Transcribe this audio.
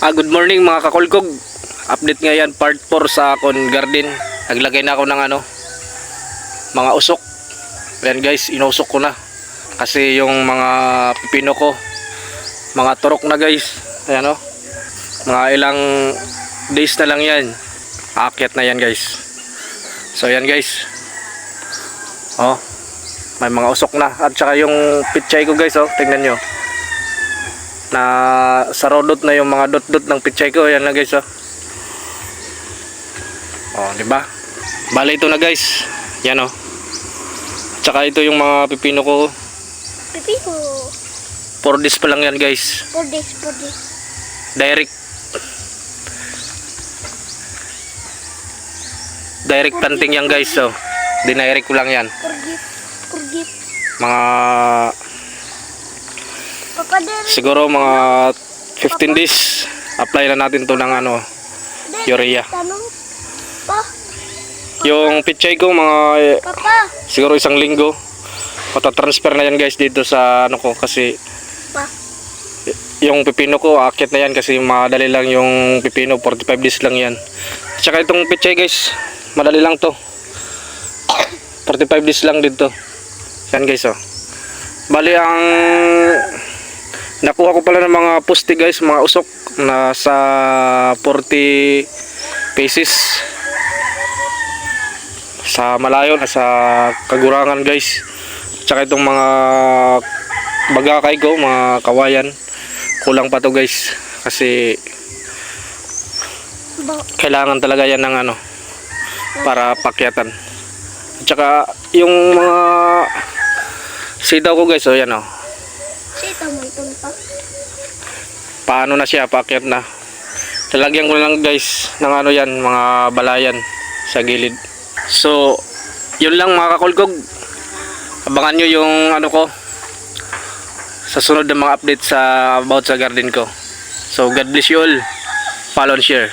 Good morning mga kakulkog. Update ngayon part 4 sa akon garden. Naglagay na ako ng mga usok. Ayan guys, inusok ko na. Kasi yung mga pipino ko, mga turok na guys. Ayan o. Mga ilang days na lang yan. Aakyat na yan guys. So ayan guys. Oh, may mga usok na. At saka yung pichay ko guys, tingnan nyo. Na sarodot na yung mga dot-dot ng pichay ko. Ayan na guys, diba? Bale ito na guys. Yan Tsaka ito yung mga pipino ko. Pipino. 4 days pa lang yan guys. 4 days. Direct planting yan guys. So, dinirect ko lang yan. Kurgip. Mga Papader. siguro mga 15 days. Apply na natin to ng urea. Tanong. Pa. Yung pichay ko mga Papa. siguro 1 linggo. Matatransfer na yan guys dito sa ko kasi Pa. yung pipino ko aakyat na yan kasi madali lang yung pipino, 45 days lang yan. Tsaka itong pichay guys, madali lang to. 45 days lang dito. Yan guys Bali ang nakuha ko pala ng mga poste guys, mga usok na sa 40 pieces. Sa malayo na sa kagurangan guys. Tsaka itong mga bagakay ko, mga kawayan, kulang pa to guys kasi kailangan talaga yan ng para pakyatan. At saka yung mga sitaw ko guys, yan Sitaw mo itong pa. paano na siya, paakyat na. Lalagyan ko lang guys ng yan, mga balayan sa gilid. So yun lang mga kakulkog. Abangan nyo yung ko sa sunod na mga update sa about sa garden ko. So God bless you all. Follow and share.